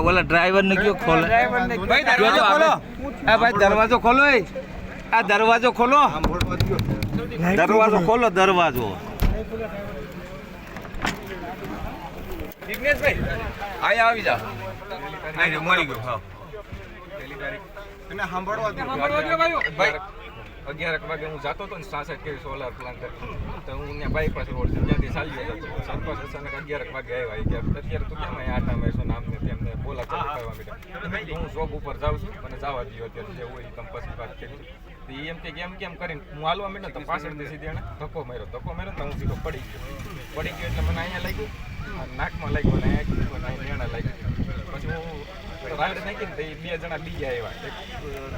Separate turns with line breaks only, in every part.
ઓલા driver ને કયો ખોલો
ભાઈ દરવાજો ખોલો.
આ ભાઈ દરવાજો ખોલો એ. આ દરવાજો ખોલો. દરવાજો ખોલો દરવાજો.
જિગ્નેશભાઈ આયા આવી જા. આઈ મળી ગયો. હા
એને સાંભળવા દો
ભાઈ 11 વાગે હું જાતો હતો ને 66 કેવી સોલાર પ્લાન્ટ તો હું ત્યાં બાયપાસ રોડ છે ત્યાંથી ચાલી ગયો સરપંચ અચાનક 11 વાગે આવ્યા કે અત્યારે તું કેમ અહીંયા આટા મેસો ને આમને તેમને બોલા ચાલુ કરવા માંડ્યા હું શોપ ઉપર જાઉં છું મને જવા દો અત્યારે જે હોય તમે પછી વાત કરી તો એમ કે કેમ કરીને હું હાલવા માંડ્યો તો પાછળથી સીધી એને ધક્કો માર્યો તો હું સીધો પડી ગયો એટલે મને અહીંયા લાગ્યું નાકમાં લાગ્યું અને અહીંયા નેણા લાગ્યું પછી હું રાઈડ નાખીને તો એ 2 જણા બીજા આવ્યા એક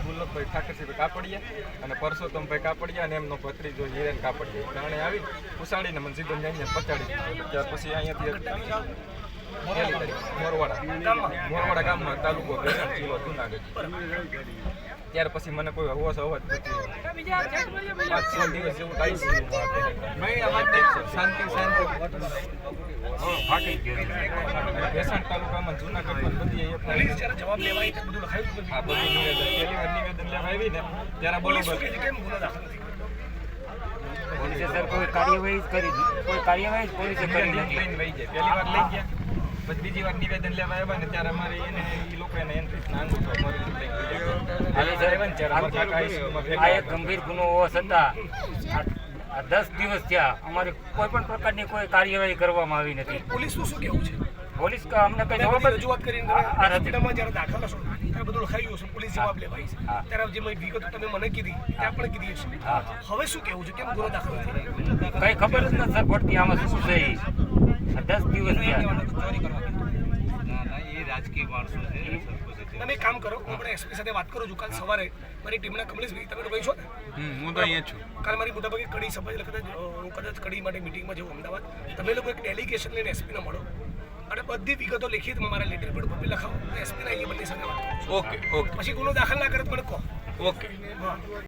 દુર્લભભાઈ ઠાકરસિંહભાઈ કાપડિયા અને પરસોત્તમભાઈ કાપડિયા અને એમનો ભત્રીજો હિરેન કાપડિયા ત્રણે આવી ઉસાડીને મને સીધો અહીંયા પચાડી દીધો ત્યાર પછી અહીંયાથી મોરવાડા ગામમાં તાલુકો ભેસાણ જિલ્લો જુનાગઢ ત્યાર પછી મને કોઈ હોશ અવાજ નથી 5-6 દિવસ જેવું શાંતિ ભેસાણ તાલુકામાં જુનાગઢમાં બધી જવાબ લેવાય બધું લખાયું હા બધું નિવેદન લેવા આવી ને ત્યારે બરોબર
પોલીસે સર કોઈ કાર્યવાહી કરી કોઈ કાર્યવાહી પોલીસે કરી નથી
લઈને લઈ જાય પહેલી વાર લઈ ગયા પછી બીજી વાર નિવેદન લેવા આવ્યા ને ત્યારે અમારે એને એ લોકોને એન્ટ્રી નાંગો છો
આ એક ગંભીર ગુનો હોવા છતાં આ 10 દિવસ થયા અમારે કોઈ પણ પ્રકારની કોઈ કાર્યવાહી કરવામાં આવી નથી.
પોલીસ શું કેવું છે?
પોલીસ અમને કઈ જવાબ
રજૂઆત કરીને હોસ્પિટલમાં જ્યારે દાખલ હશો ત્યારે બધું લખાયું હશે પોલીસ જવાબ લેવાય છે ત્યારે જે વિગતો તમે મને કીધી ત્યાં પણ કીધી છે હવે શું કેવું છે કેમ ગુનો દાખલ નથી
કઈ ખબર જ નથી સર પડતી આમાં શું છે 10 દિવસ થયા
તમે એક કામ કરો હું પણ એસપી સાથે વાત કરું છું કાલ સવારે મારી ટીમના કમલેશભાઈ તમે ભાઈ છો ને
હું તો અહીંયા છું
કાલ મારી મોટાભાગે કડી સભા હું કદાચ કડી માટે મિટિંગમાં જવું અમદાવાદ તમે લોકો એક ડેલિગેશન લઈને એસપીને મળો અને બધી વિગતો લેખિતમાં મારા લેટર પર કોપી લખાવો એસપીના અહીંયા બંને સાથે વાત કરો
ઓકે
પછી ગુનો દાખલ ના કરે તો મને કહો
ઓકે
હા